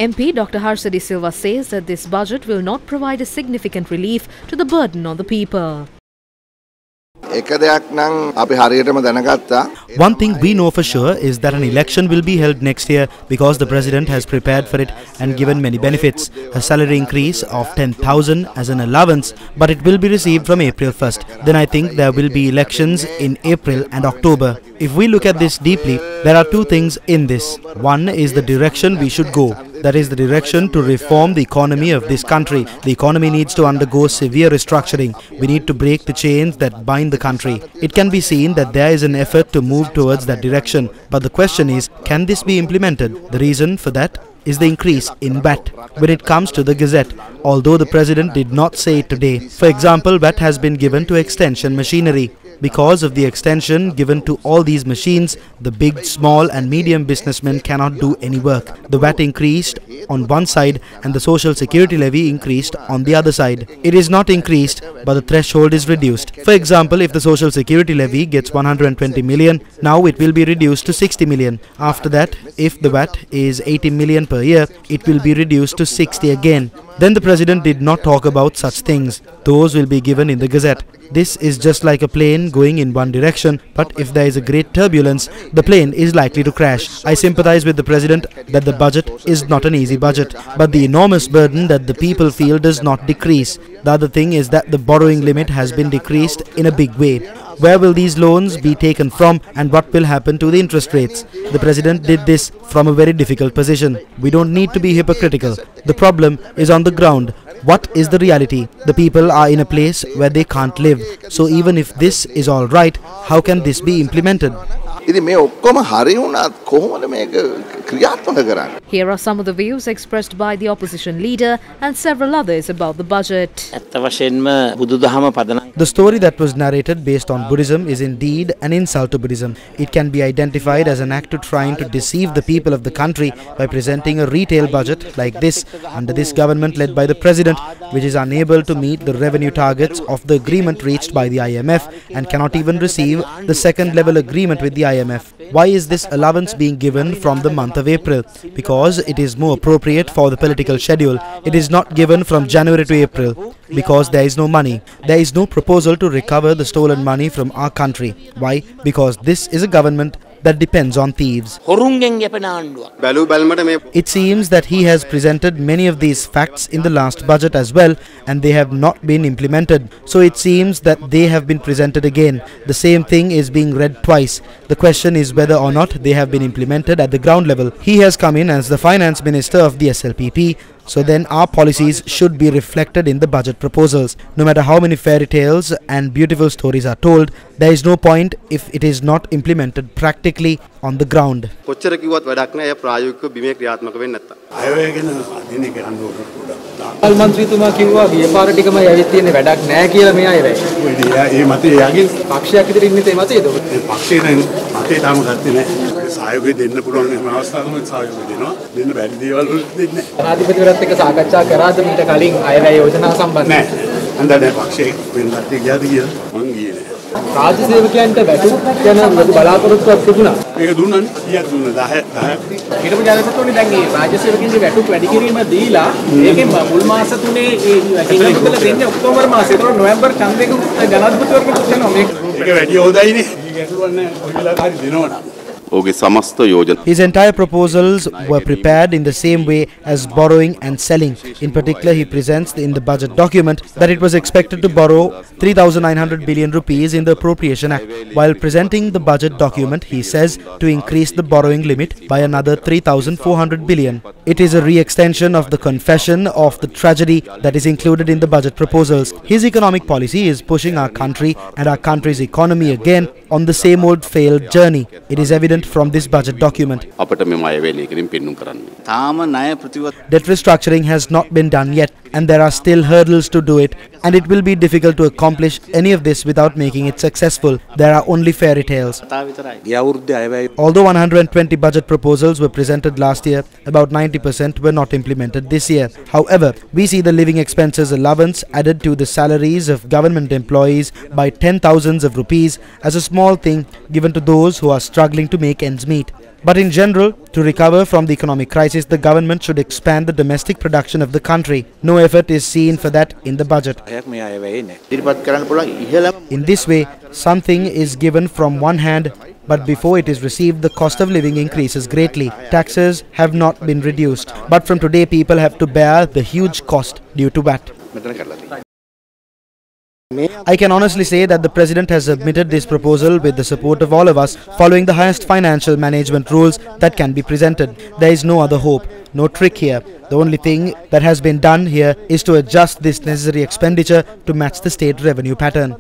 MP Dr. Harsha says that this budget will not provide a significant relief to the burden on the people. One thing we know for sure is that an election will be held next year because the President has prepared for it and given many benefits. A salary increase of 10,000 as an allowance, but it will be received from April 1st. Then I think there will be elections in April and October. If we look at this deeply, there are two things in this. One is the direction we should go. That is the direction to reform the economy of this country. The economy needs to undergo severe restructuring. We need to break the chains that bind the country. It can be seen that there is an effort to move towards that direction. But the question is, can this be implemented? The reason for that is the increase in VAT when it comes to the Gazette, although the President did not say it today. For example, VAT has been given to extension machinery. Because of the extension given to all these machines, the big, small and medium businessmen cannot do any work. The VAT increased on one side and the social security levy increased on the other side. It is not increased, but the threshold is reduced. For example, if the social security levy gets 120 million, now it will be reduced to 60 million. After that, if the VAT is 80 million per year, it will be reduced to 60 again. Then the President did not talk about such things. Those will be given in the Gazette. This is just like a plane going in one direction, but if there is a great turbulence, the plane is likely to crash. I sympathize with the President that the budget is not an easy budget, but the enormous burden that the people feel does not decrease. The other thing is that the borrowing limit has been decreased in a big way. Where will these loans be taken from and what will happen to the interest rates? The President did this from a very difficult position. We don't need to be hypocritical. The problem is on the ground. What is the reality? The people are in a place where they can't live. So even if this is all right, how can this be implemented? Here are some of the views expressed by the opposition leader and several others about the budget. The story that was narrated based on Buddhism is indeed an insult to Buddhism. It can be identified as an act of trying to deceive the people of the country by presenting a retail budget like this under this government led by the President, which is unable to meet the revenue targets of the agreement reached by the IMF and cannot even receive the second level agreement with the IMF. Why is this allowance being given from the month of April? Because it is more appropriate for the political schedule. It is not given from January to April because there is no money. There is no proposal to recover the stolen money from our country. Why? Because this is a government that depends on thieves. It seems that he has presented many of these facts in the last budget as well, and they have not been implemented. So it seems that they have been presented again. The same thing is being read twice. The question is whether or not they have been implemented at the ground level. He has come in as the finance minister of the SLPP. So then our policies should be reflected in the budget proposals. No matter how many fairy tales and beautiful stories are told, there is no point if it is not implemented practically on the ground. His entire proposals were prepared in the same way as borrowing and selling. In particular, he presents in the budget document that it was expected to borrow 3,900 billion rupees in the Appropriation Act. While presenting the budget document, he says to increase the borrowing limit by another 3,400 billion. It is a re-extension of the confession of the tragedy that is included in the budget proposals. His economic policy is pushing our country and our country's economy again on the same old failed journey. It is evident from this budget document. Debt restructuring has not been done yet, and there are still hurdles to do it, and it will be difficult to accomplish any of this without making it successful. There are only fairy tales. Although 120 budget proposals were presented last year, about 90% were not implemented this year. However, we see the living expenses allowance added to the salaries of government employees by 10,000s of rupees as a small thing given to those who are struggling to make ends meet. But in general, to recover from the economic crisis, the government should expand the domestic production of the country. No effort is seen for that in the budget. In this way, something is given from one hand, but before it is received, the cost of living increases greatly. Taxes have not been reduced, but from today people have to bear the huge cost due to VAT. I can honestly say that the President has submitted this proposal with the support of all of us, following the highest financial management rules that can be presented. There is no other hope, no trick here. The only thing that has been done here is to adjust this necessary expenditure to match the state revenue pattern.